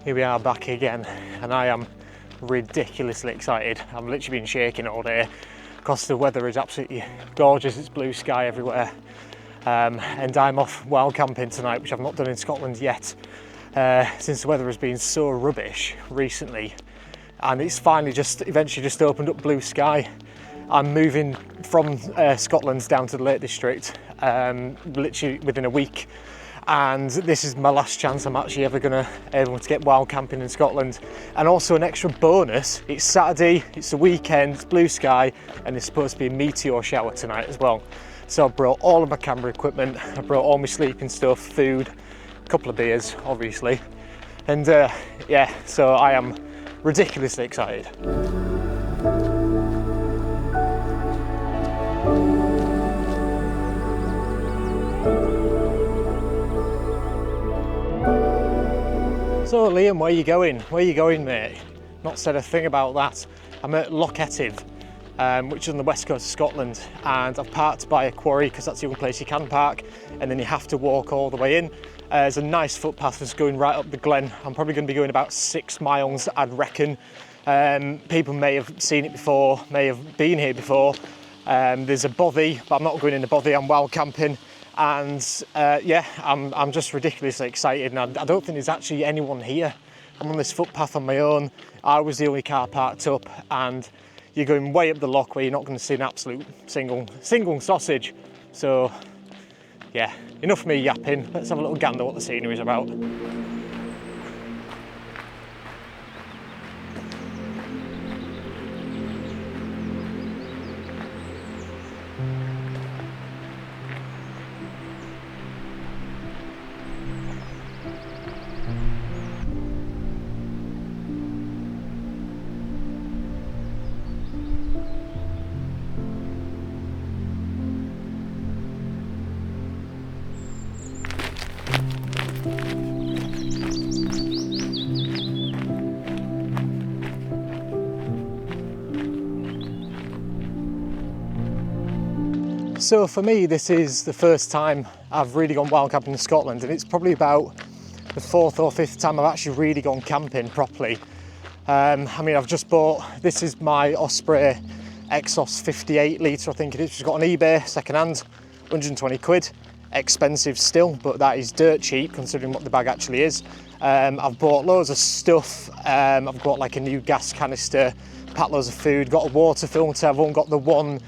Here we are back again, and I am ridiculously excited. I've literally been shaking all day because the weather is absolutely gorgeous. It's blue sky everywhere, and I'm off wild camping tonight, which I've not done in Scotland yet, since the weather has been so rubbish recently, and it's finally eventually just opened up blue sky. I'm moving from Scotland down to the Lake District literally within a week, and this is my last chance I'm actually ever able to get wild camping in Scotland. And also an extra bonus, it's Saturday, it's the weekend, it's blue sky, and there's supposed to be a meteor shower tonight as well. So I brought all of my camera equipment, I brought all my sleeping stuff, food, a couple of beers obviously, and yeah, so I am ridiculously excited. So Liam, where are you going? Where are you going, mate? Not said a thing about that. I'm at Loch Etive, which is on the west coast of Scotland, and I've parked by a quarry because that's the only place you can park, and then you have to walk all the way in. There's a nice footpath that's going right up the glen. I'm probably going to be going about 6 miles, I'd reckon. People may have seen it before, may have been here before. There's a bothy, but I'm not going in the bothy, I'm wild camping. And yeah, I'm just ridiculously excited, and I don't think there's actually anyone here. I'm on this footpath on my own. I was the only car parked up, and you're going way up the loch where you're not going to see an absolute single sausage. So yeah, enough of me yapping. Let's have a little gander what the scenery is about. So for me, this is the first time I've really gone wild camping in Scotland, and it's probably about the 4th or 5th time I've actually really gone camping properly. I mean, I've just bought, this is my Osprey Exos 58 litre, I think it is. It's got on eBay, second hand, 120 quid. Expensive still, but that is dirt cheap considering what the bag actually is. I've bought loads of stuff. I've got like a new gas canister, packed loads of food, got a water filter. I've only got the one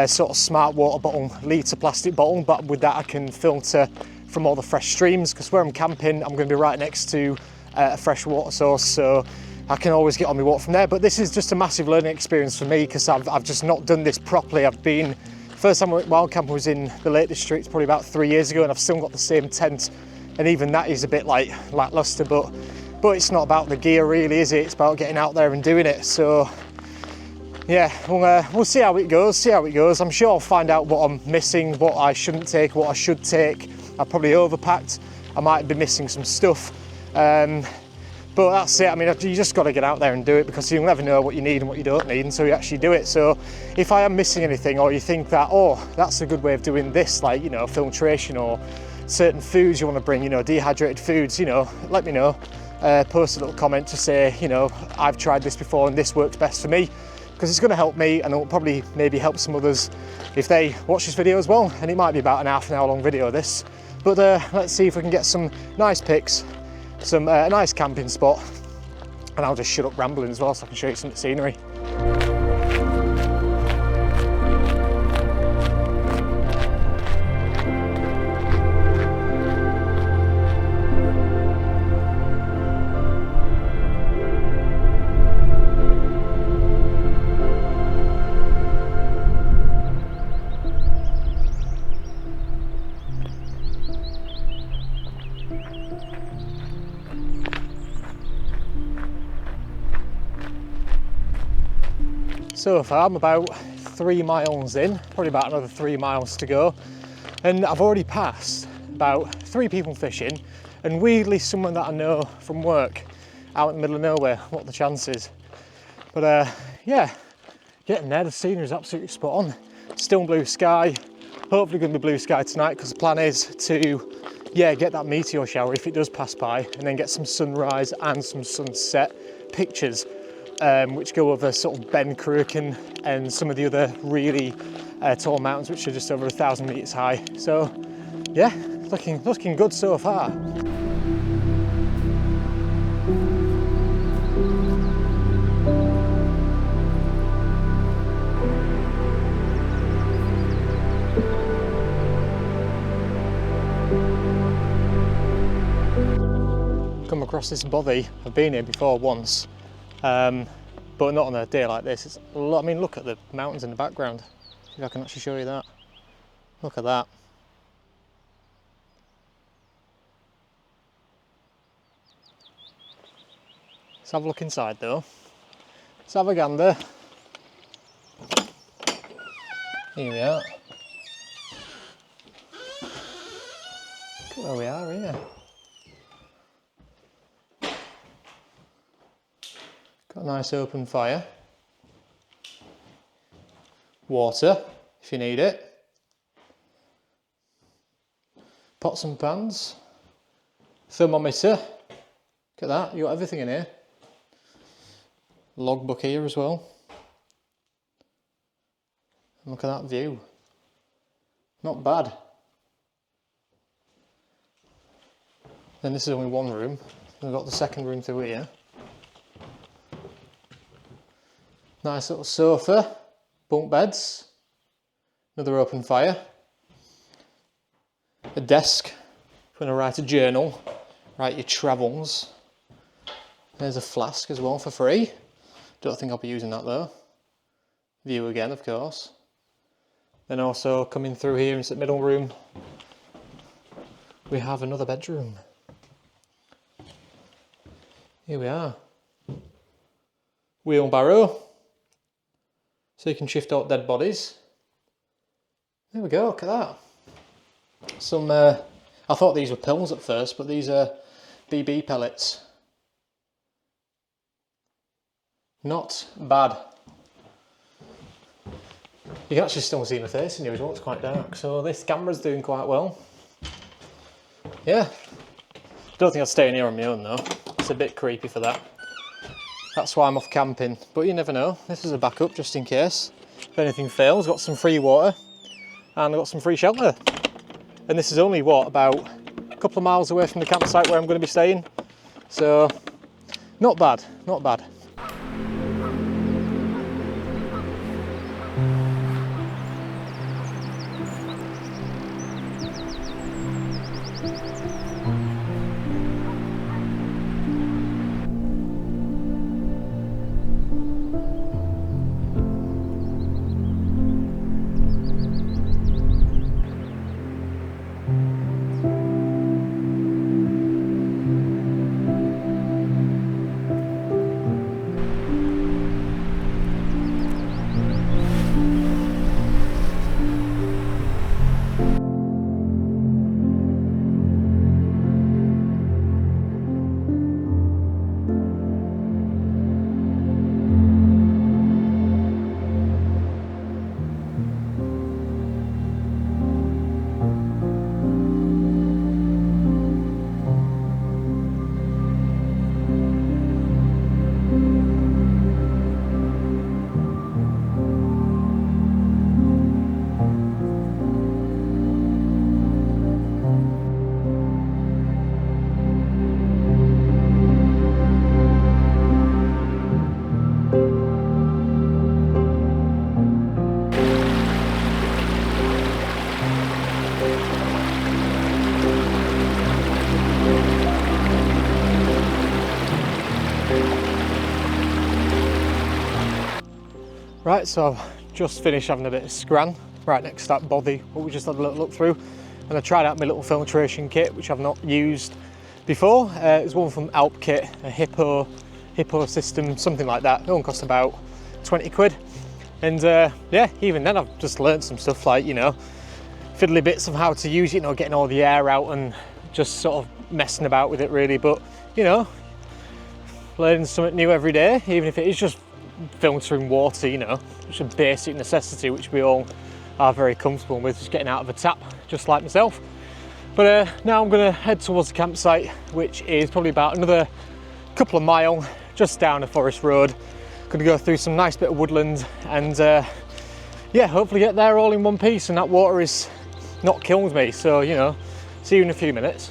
sort of smart water bottle, litre plastic bottle, but with that I can filter from all the fresh streams, because where I'm camping I'm going to be right next to a fresh water source, so I can always get on my water from there. But this is just a massive learning experience for me, because I've just not done this properly. First time I went wild camping was in the Lake District probably about 3 years ago, and I've still got the same tent, and even that is a bit like lackluster, but it's not about the gear really, is it? It's about getting out there and doing it. So yeah, we'll see how it goes. I'm sure I'll find out what I'm missing, what I shouldn't take, what I should take. I probably overpacked. I might be missing some stuff. But that's it. I mean, you just got to get out there and do it, because you'll never know what you need and what you don't need until you actually do it. So if I am missing anything, or you think that, oh, that's a good way of doing this, like, you know, filtration or certain foods you want to bring, you know, dehydrated foods, you know, let me know. Post a little comment to say, you know, I've tried this before and this works best for me, because it's going to help me, and it'll probably maybe help some others if they watch this video as well. And it might be about an half an hour long video, this. But let's see if we can get some nice pics, a nice camping spot, and I'll just shut up rambling as well so I can show you some scenery. So far I'm about 3 miles in, probably about another 3 miles to go, and I've already passed about 3 people fishing, and weirdly someone that I know from work out in the middle of nowhere. What are the chances? But yeah, getting there. The scenery is absolutely spot on. Still blue sky, hopefully going to be blue sky tonight, because the plan is to yeah, get that meteor shower if it does pass by, and then get some sunrise and some sunset pictures, which go over sort of Ben Cruachan and some of the other really tall mountains, which are just over 1,000 meters high. So yeah, looking good so far. Come across this bothy. I've been here before once, but not on a day like this. It's a lot. I mean, look at the mountains in the background. See if I can actually show you that. Look at that. Let's have a look inside though. Let's have a gander. Here we are. Look where we are here. Got a nice open fire. Water, if you need it. Pots and pans. Thermometer. Look at that, you got everything in here. Logbook here as well. And look at that view. Not bad. Then this is only one room. We've got the second room through here. Nice little sofa, bunk beds, another open fire, a desk if you want to write a journal, write your travels. There's a flask as well for free. Don't think I'll be using that though. View again, of course. Then also coming through here into the middle room, we have another bedroom. Here we are. Wheelbarrow. So you can shift out dead bodies. There we go, look at that. Some, I thought these were pills at first, but these are BB pellets. Not bad. You can actually still see my face in here as well, it's quite dark. So this camera's doing quite well. Yeah. Don't think I'd stay in here on my own though. It's a bit creepy for that. That's why I'm off camping, but you never know. This is a backup just in case. If anything fails, got some free water and I've got some free shelter. And this is only, what, about a couple of miles away from the campsite where I'm going to be staying. So, not bad, not bad. Right, so I've just finished having a bit of scran right next to that bothy, what we just had a little look through. And I tried out my little filtration kit, which I've not used before. It's one from Alp Kit, a Hippo system, something like that. It only cost about 20 quid. And yeah, even then I've just learned some stuff like, you know, fiddly bits of how to use it, you know, getting all the air out and just sort of messing about with it really. But, you know, learning something new every day, even if it is just filtering water, you know, which is a basic necessity which we all are very comfortable with, just getting out of a tap, just like myself. But now I'm going to head towards the campsite, which is probably about another couple of miles just down a forest road. Going to go through some nice bit of woodland and yeah, hopefully get there all in one piece and that water is not killed me. So, you know, see you in a few minutes.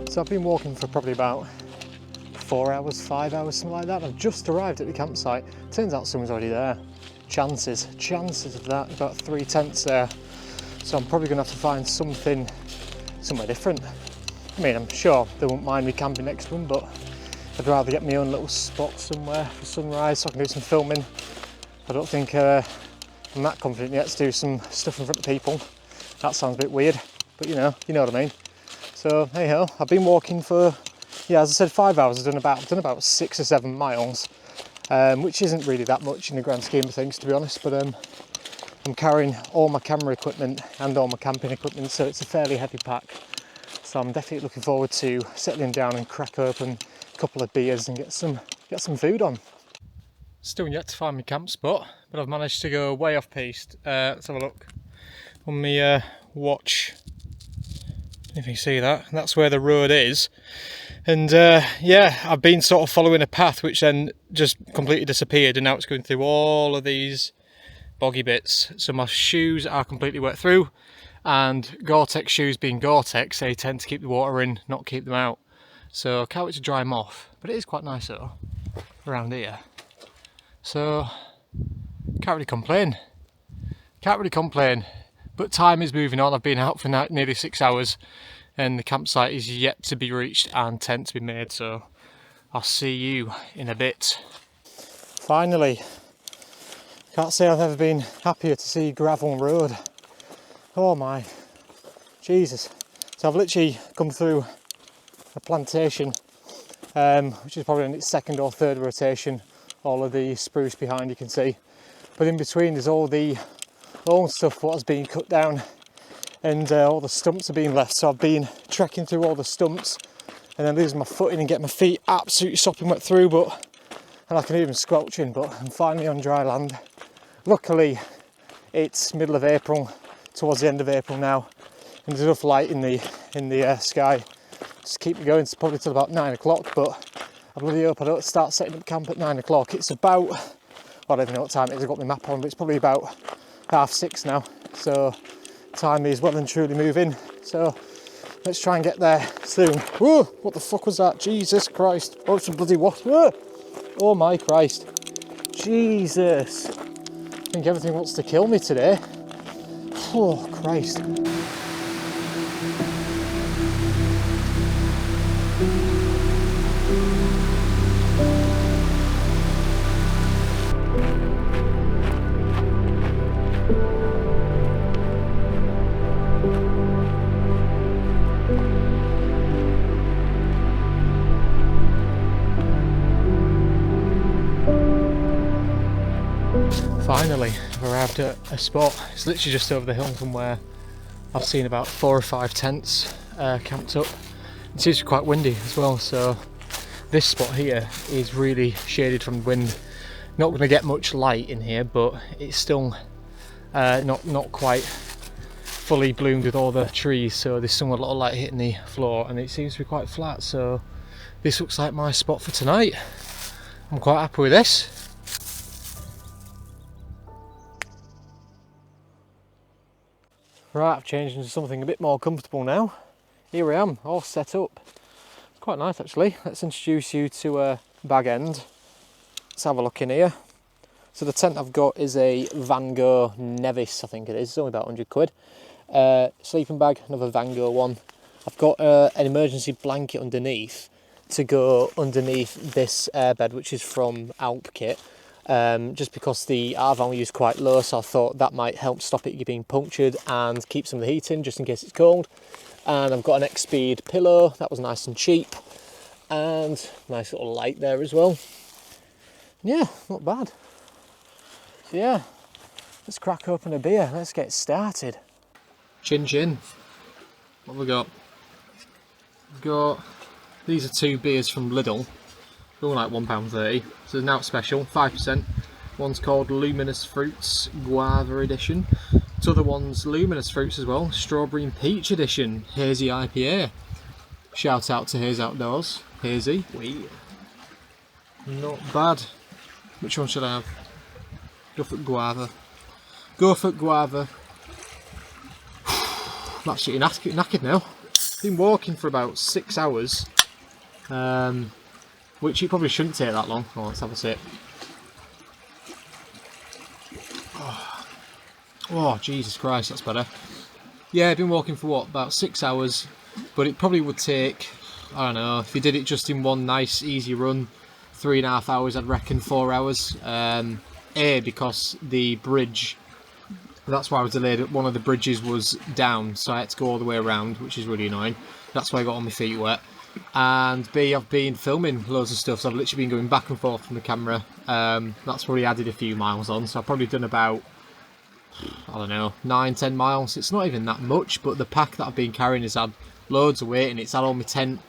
So I've been walking for probably about 4 hours, 5 hours, something like that. I've just arrived at the campsite. Turns out someone's already there. Chances of that. About 3 tents there. So I'm probably gonna have to find something somewhere different. I mean, I'm sure they won't mind me camping next to them, but I'd rather get my own little spot somewhere for sunrise so I can do some filming. I don't think I'm that confident yet to do some stuff in front of people. That sounds a bit weird, but you know what I mean. So hey ho, I've been walking for, yeah, as I said, 5 hours. I've done about 6 or 7 miles, which isn't really that much in the grand scheme of things, to be honest. But I'm carrying all my camera equipment and all my camping equipment, so it's a fairly heavy pack. So I'm definitely looking forward to settling down and crack open a couple of beers and get some food on. Still yet to find my camp spot, but I've managed to go way off piste. Let's have a look on my watch. If you see that, that's where the road is. And yeah, I've been sort of following a path which then just completely disappeared, and now it's going through all of these boggy bits. So my shoes are completely wet through, and Gore-Tex shoes being Gore-Tex, they tend to keep the water in, not keep them out. So I can't wait to dry them off. But it is quite nice though, around here. So can't really complain. But time is moving on. I've been out for nearly 6 hours and the campsite is yet to be reached and tent to be made, so I'll see you in a bit. Finally, can't say I've ever been happier to see gravel road. Oh my, Jesus. So I've literally come through a plantation, which is probably in its 2nd or 3rd rotation. All of the spruce behind you can see. But in between there's all the old stuff what has been cut down, and all the stumps are being left. So I've been trekking through all the stumps and then losing my footing and getting my feet absolutely sopping wet through, and I can even squelch in, but I'm finally on dry land. Luckily it's middle of April, towards the end of April now, and there's enough light in the sky just keep me going. It's probably till about 9 o'clock, but I bloody hope I don't start setting up camp at 9 o'clock. It's about, well, I don't even know what time it is, I've got my map on, but it's probably about 6:30 now, so time is well and truly moving. So let's try and get there soon. Whoa, what the fuck was that? Jesus Christ. Oh, it's a bloody what? Whoa. Oh my Christ. Jesus. I think everything wants to kill me today. Oh Christ. finally I've arrived at a spot. It's literally just over the hill from where I've seen about 4 or 5 tents camped up. It seems to be quite windy as well, so this spot here is really shaded from the wind. Not going to get much light in here, but it's still not quite fully bloomed with all the trees, so there's still a lot of light hitting the floor, and it seems to be quite flat, so this looks like my spot for tonight. I'm quite happy with this. Right, I've changed into something a bit more comfortable now. Here I am, all set up. It's quite nice actually. Let's introduce you to Bag End. Let's have a look in here. So the tent I've got is a Van Gogh Nevis, I think it is. It's only about 100 quid. Sleeping bag, another Van Gogh one. I've got an emergency blanket underneath to go underneath this airbed, which is from Alp Kit. Just because the R value is quite low, so I thought that might help stop it being punctured and keep some of the heat in, just in case it's cold. And I've got an X-Speed pillow, that was nice and cheap, and nice little light there as well. Yeah, not bad. So yeah, let's crack open a beer, let's get started. Chin chin. What have we got? We've got, these are 2 beers from Lidl. They're all like £1.30, so now it's special, 5%. One's called Luminous Fruits Guava Edition. The other one's Luminous Fruits as well, Strawberry and Peach Edition, Hazy IPA. Shout out to Hazy Outdoors, Hazy. Not bad. Which one should I have? Go for Guava. Go for Guava. I'm actually knackered now. Been walking for about 6 hours. Which it probably shouldn't take that long. Oh, let's have a sip. Oh, Jesus Christ, that's better. Yeah, I've been walking for what, about 6 hours, but it probably would take, I don't know, if you did it just in one nice easy run, 3.5 hours, I'd reckon 4 hours. Because the bridge, that's why I was delayed, one of the bridges was down, so I had to go all the way around, which is really annoying. That's why I got all my feet wet. And B, I've been filming loads of stuff, so I've literally been going back and forth from the camera. That's probably added a few miles on, so I've probably done about, I don't know, 9-10 miles. It's not even that much, but the pack that I've been carrying has had loads of weight, and it's had all my tent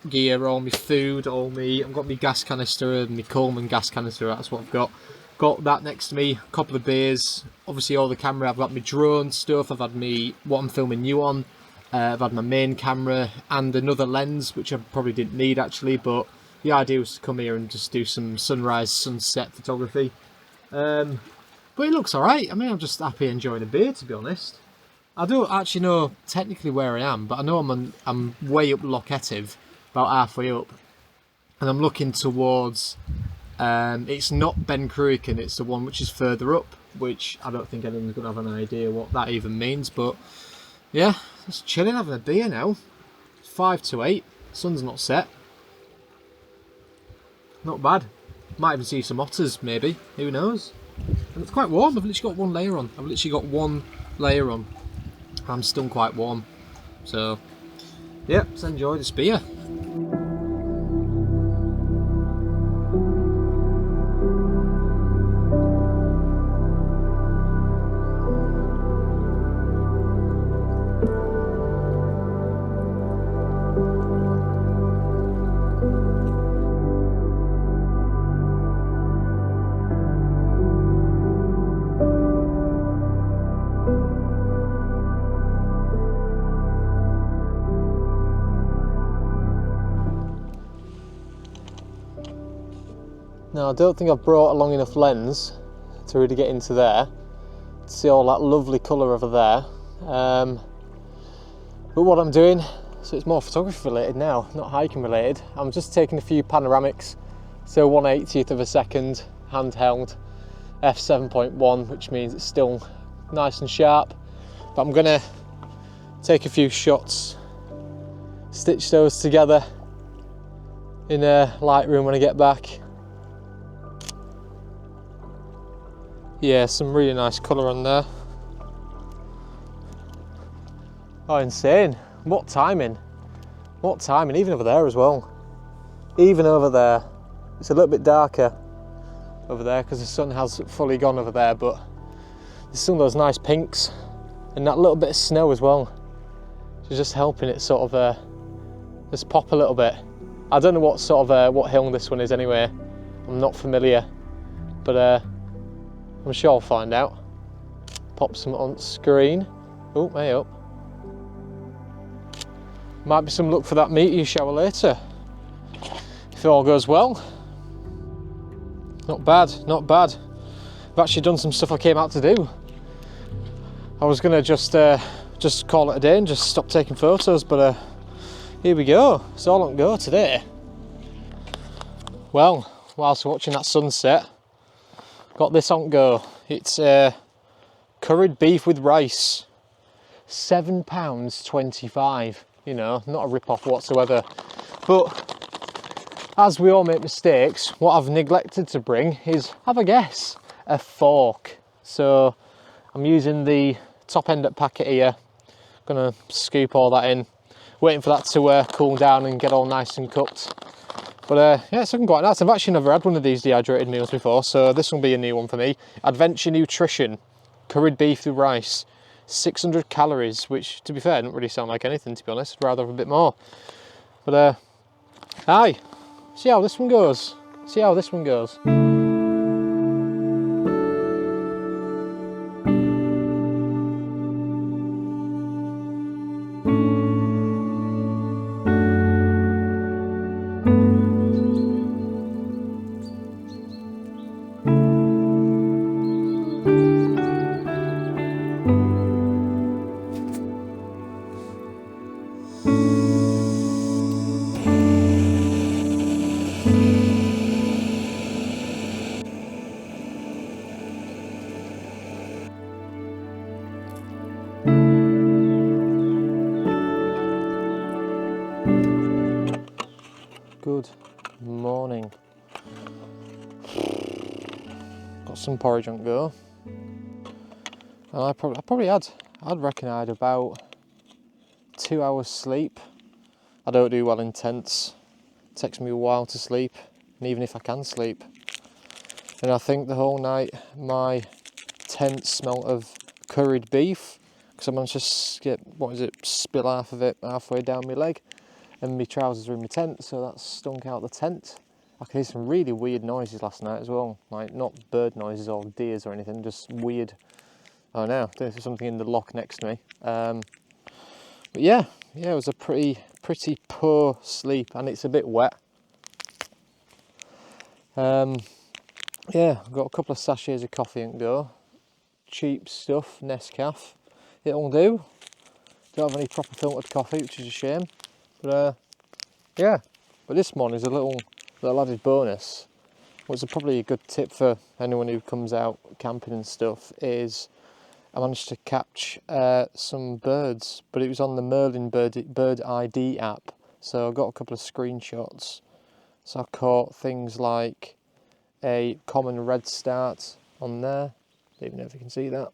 gear, all my food, I've got my gas canister and my Coleman gas canister, that's what I've got. Got that next to me, a couple of beers, obviously all the camera, I've got my drone stuff, I've had what I'm filming you on. I've had my main camera and another lens, which I probably didn't need actually, but the idea was to come here and just do some sunrise, sunset photography. But it looks alright. I mean, I'm just happy enjoying a beer, to be honest. I don't actually know technically where I am, but I know I'm way up Loch Etive, about halfway up, and I'm looking towards, it's not Ben Cruachan, it's the one which is further up, which I don't think anyone's going to have an idea what that even means, but yeah, just chilling, having a beer now. 5 to 8, sun's not set. Not bad. Might even see some otters, maybe, who knows. And it's quite warm, I've literally got one layer on. I'm still quite warm. So, yeah, let's enjoy this beer. Now I don't think I've brought a long enough lens to really get into there, to see all that lovely colour over there. But what I'm doing, so it's more photography related now, not hiking related, I'm just taking a few panoramics, so 1/80th of a second, handheld, f7.1, which means it's still nice and sharp. But I'm gonna take a few shots, stitch those together in Lightroom when I get back. Yeah, some really nice colour on there. Oh, insane. What timing. What timing, even over there as well. Even over there. It's a little bit darker over there because the sun has fully gone over there, but there's still those nice pinks and that little bit of snow as well. It's just helping it sort of just pop a little bit. I don't know what sort of what hill this one is anyway. I'm not familiar, but I'm sure I'll find out. Pop some on screen. Oh, hey up. Might be some luck for that meteor shower later, if it all goes well. Not bad, not bad. I've actually done some stuff I came out to do. I was gonna just call it a day and just stop taking photos, but here we go. It's all on go today. Well, whilst watching that sunset, got this on go. It's curried beef with rice, £7.25. You know, not a rip-off whatsoever. But as we all make mistakes, what I've neglected to bring is, have a guess, a fork. So I'm using the top end at packet here. Gonna scoop all that in, waiting for that to cool down and get all nice and cooked. But yeah, it's looking quite nice. I've actually never had one of these dehydrated meals before, so this will be a new one for me. Adventure Nutrition, curried beef with rice, 600 calories, which to be fair doesn't really sound like anything, to be honest. I'd rather have a bit more. But aye, see how this one goes. See how this one goes. Good morning. Got some porridge on go. And I'd reckon I had about 2 hours sleep. I don't do well in tents. It takes me a while to sleep, and even if I can sleep. And I think the whole night my tent smelt of curried beef, because I managed to get, spill half of it halfway down my leg. And my trousers were in my tent, so that stunk out the tent. I could hear some really weird noises last night as well, like not bird noises or deers or anything, just weird. I don't know, there's something in the loch next to me. But yeah, it was a pretty poor sleep, and it's a bit wet. Yeah, I've got a couple of sachets of coffee and go. Cheap stuff, Nescafe. It'll do. Don't have any proper filtered coffee, which is a shame. But yeah, but this one is a little added bonus. What's probably a good tip for anyone who comes out camping and stuff is I managed to catch some birds, but it was on the Merlin bird ID app. So I got a couple of screenshots. So I caught things like a common redstart on there. Don't even know if you can see that.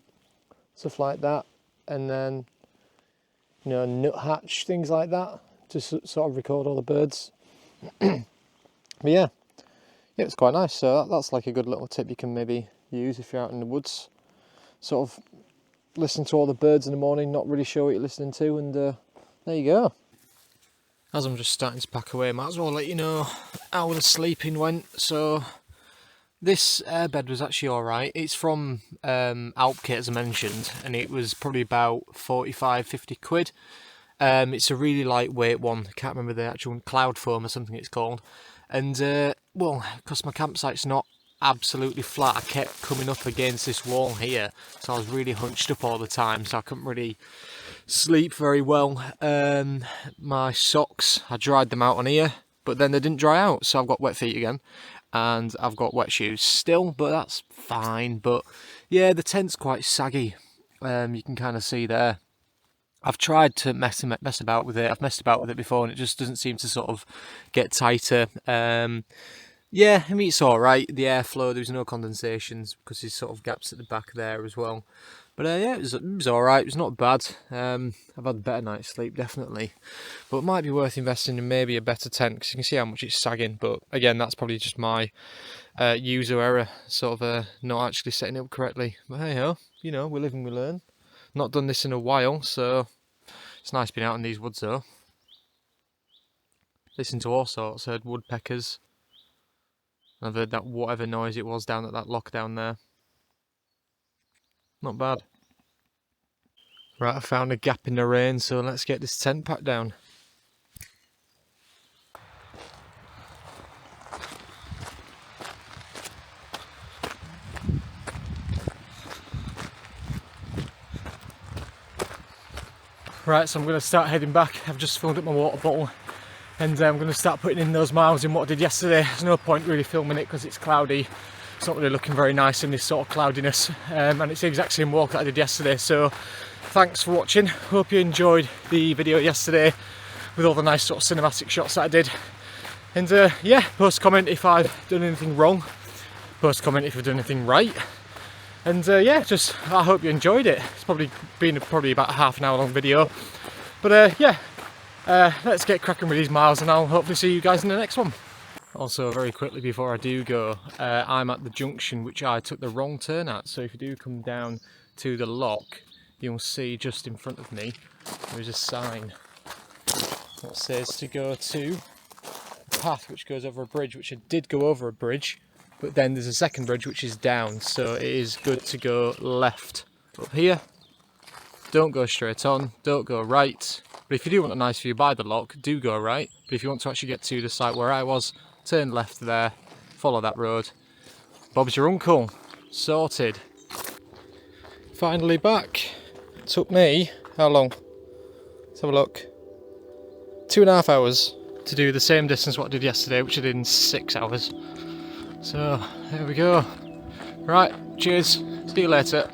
Stuff like that, and then nuthatch, things like that. Just sort of record all the birds. But yeah, it's quite nice. So that's like a good little tip you can maybe use if you're out in the woods. Sort of listen to all the birds in the morning, not really sure what you're listening to, and there you go. As I'm just starting to pack away, might as well let you know how the sleeping went. So this airbed was actually alright. It's from Alpkit, as I mentioned, and it was probably about 45-50 quid. It's a really lightweight one. I can't remember the actual cloud foam or something it's called. And well, because my campsite's not absolutely flat, I kept coming up against this wall here, so I was really hunched up all the time, so I couldn't really sleep very well. My socks, I dried them out on here, but then they didn't dry out, so I've got wet feet again, and I've got wet shoes still, but that's fine. But yeah, the tent's quite saggy. You can kind of see there. I've tried to mess about with it. I've messed about with it before, and it just doesn't seem to sort of get tighter. Yeah, I mean, it's all right. The airflow, there's no condensations because there's sort of gaps at the back there as well. But yeah, it was alright, it was not bad. I've had a better night's sleep, definitely. But it might be worth investing in maybe a better tent, because you can see how much it's sagging. But again, that's probably just my user error, sort of not actually setting it up correctly. But hey ho, you know, we live and we learn. Not done this in a while, so it's nice being out in these woods though. Listened to all sorts, heard woodpeckers. I've heard that whatever noise it was down at that loch down there. Not bad. Right, I found a gap in the rain, so let's get this tent packed down. Right, so I'm going to start heading back. I've just filled up my water bottle and I'm going to start putting in those miles in what I did yesterday. There's no point really filming it because it's cloudy. It's not really looking very nice in this sort of cloudiness, and it's the exact same walk that I did yesterday. So thanks for watching. Hope you enjoyed the video yesterday with all the nice sort of cinematic shots that I did. And yeah, post comment if I've done anything wrong. Post comment if I've done anything right. And yeah, just I hope you enjoyed it. It's probably been about a half an hour long video. But yeah, let's get cracking with these miles and I'll hopefully see you guys in the next one. Also, very quickly before I do go, I'm at the junction which I took the wrong turn at. So if you do come down to the loch, you'll see just in front of me there is a sign that says to go to the path which goes over a bridge, which I did go over a bridge, but then there's a second bridge which is down, so it is good to go left up here. Don't go straight on, don't go right. But if you do want a nice view by the loch, do go right. But if you want to actually get to the site where I was, turn left there, follow that road. Bob's your uncle. Sorted. Finally back. Took me, how long? Let's have a look. 2.5 hours to do the same distance what I did yesterday, which I did in 6 hours. So, there we go. Right, cheers. See you later.